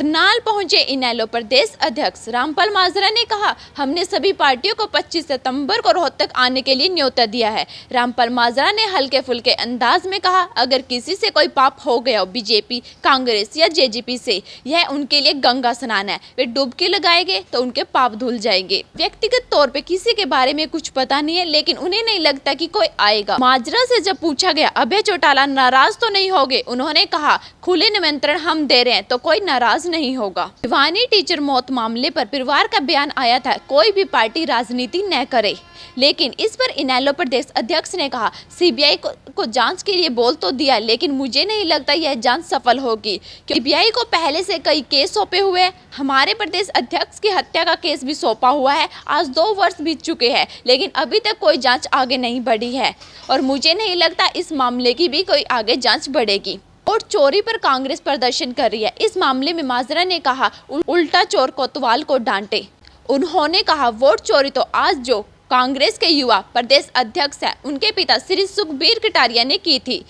करनाल पहुंचे इनेलो प्रदेश अध्यक्ष रामपाल माजरा ने कहा, हमने सभी पार्टियों को 25 सितंबर को रोहतक आने के लिए न्योता दिया है। रामपाल माजरा ने हल्के फुल्के अंदाज में कहा, अगर किसी से कोई पाप हो गया हो बीजेपी, कांग्रेस या जेजेपी से, यह उनके लिए गंगा स्नान है। वे डुबकी लगाएंगे तो उनके पाप धुल जाएंगे। व्यक्तिगत तौर पे किसी के बारे में कुछ पता नहीं है, लेकिन उन्हें नहीं लगता कि कोई आएगा। माजरा से जब पूछा गया अभय चौटाला नाराज तो नहीं होगे, उन्होंने कहा, खुले निमंत्रण हम दे रहे हैं तो कोई नाराज नहीं होगा। भिवानी टीचर मौत मामले पर परिवार का बयान आया था, कोई भी पार्टी राजनीति न करे, लेकिन इस पर इनेलो प्रदेश अध्यक्ष ने कहा, सीबीआई को जांच के लिए बोल तो दिया, लेकिन मुझे नहीं लगता यह जांच सफल होगी, क्योंकि सीबीआई को पहले से कई केस सौंपे हुए हैं। हमारे प्रदेश अध्यक्ष की हत्या का केस भी सौंपा हुआ है। आज 2 वर्ष बीत चुके हैं, लेकिन अभी तक कोई जांच आगे नहीं बढ़ी है और मुझे नहीं लगता इस मामले की भी कोई आगे जांच बढ़ेगी। वोट चोरी पर कांग्रेस प्रदर्शन कर रही है। इस मामले में माजरा ने कहा, उल्टा चोर कोतवाल को डांटे। उन्होंने कहा, वोट चोरी तो आज जो कांग्रेस के युवा प्रदेश अध्यक्ष है, उनके पिता श्री सुखबीर कटारिया ने की थी,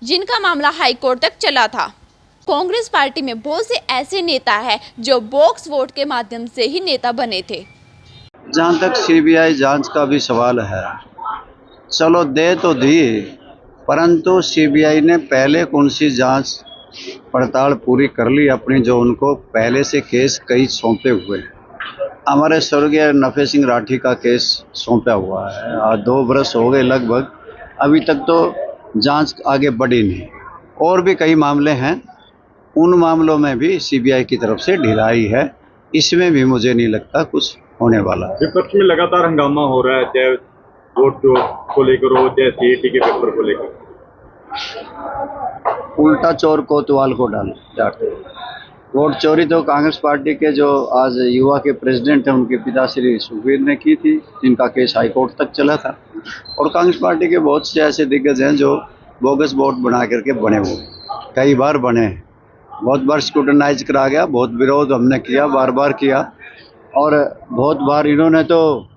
जिनका मामला हाईकोर्ट तक चला था। कांग्रेस पार्टी में बहुत से ऐसे नेता हैं जो बॉक्स वोट के माध्यम से ही नेता बने थे। जहाँ तक सीबीआई जांच का भी सवाल है, चलो दे तो दी, परंतु सीबीआई ने पहले कौन सी जांच पड़ताल पूरी कर ली अपनी, जो उनको पहले से केस कई सौंपे हुए हैं। हमारे स्वर्गीय नफे सिंह राठी का केस सौंपा हुआ है, आज 2 वर्ष हो गए लगभग, अभी तक तो जांच आगे बढ़ी नहीं। और भी कई मामले हैं, उन मामलों में भी सीबीआई की तरफ से ढिलाई है। इसमें भी मुझे नहीं लगता कुछ होने वाला है। विपक्ष में लगातार हंगामा हो रहा है, चाहे वोट को लेकर हो, चाहे सीईटी के पेपर को लेकर। उल्टा चोर कोतवाल को डांटे। वोट चोरी तो कांग्रेस पार्टी के जो आज युवा के प्रेसिडेंट हैं, उनके पिता श्री सुखबीर ने की थी, जिनका केस हाईकोर्ट तक चला था। और कांग्रेस पार्टी के बहुत से ऐसे दिग्गज हैं जो बोगस वोट बना करके बने हुए, कई बार बने हैं, बहुत बार स्क्रूटनाइज करा गया, बहुत विरोध हमने किया, बार बार किया, और बहुत बार इन्होंने तो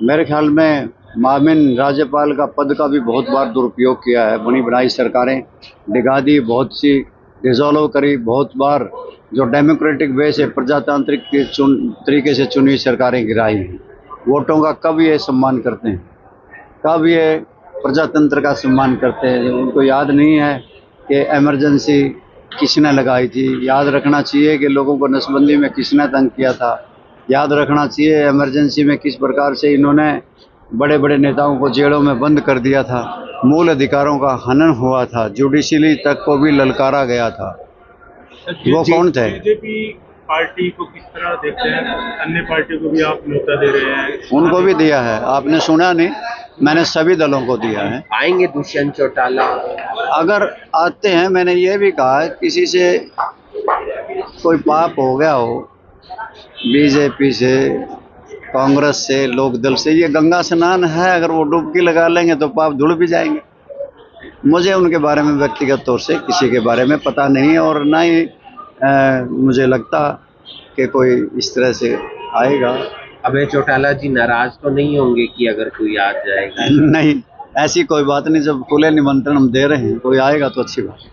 मेरे ख्याल में मामिन राज्यपाल का पद का भी बहुत बार दुरुपयोग किया है। बनी बनाई सरकारें डिगा दी, बहुत सी डिसॉल्व करी, बहुत बार जो डेमोक्रेटिक वे से प्रजातांत्रिक तरीके से चुनी सरकारें गिराई हैं। वोटों का कब ये सम्मान करते हैं, कब ये प्रजातंत्र का सम्मान करते हैं? उनको याद नहीं है कि इमरजेंसी किसने लगाई थी। याद रखना चाहिए कि लोगों को नसबंदी में किसने तंग किया था। याद रखना चाहिए इमरजेंसी में किस प्रकार से इन्होंने बड़े बड़े नेताओं को जेलों में बंद कर दिया था। मूल अधिकारों का हनन हुआ था, जुडिशरी तक को भी ललकारा गया था। वो कौन थे? बीजेपी पार्टी को किस तरह देखते हैं? अन्य पार्टियों को भी आप न्योता दे रहे हैं। उनको भी दिया है, आपने सुना नहीं? मैंने सभी दलों को दिया है। आएंगे दुष्यंत चौटाला? अगर आते हैं, मैंने ये भी कहा, किसी से कोई पाप हो गया हो, बीजेपी से, कांग्रेस से, लोकदल से, ये गंगा स्नान है, अगर वो डुबकी लगा लेंगे तो पाप धुल भी जाएंगे। मुझे उनके बारे में व्यक्तिगत तौर से किसी के बारे में पता नहीं, और ना ही मुझे लगता कि कोई इस तरह से आएगा। अभय चौटाला जी नाराज तो नहीं होंगे कि अगर कोई आ जाएगा? नहीं, ऐसी कोई बात नहीं। जब खुले निमंत्रण हम दे रहे हैं, कोई आएगा तो अच्छी बात है।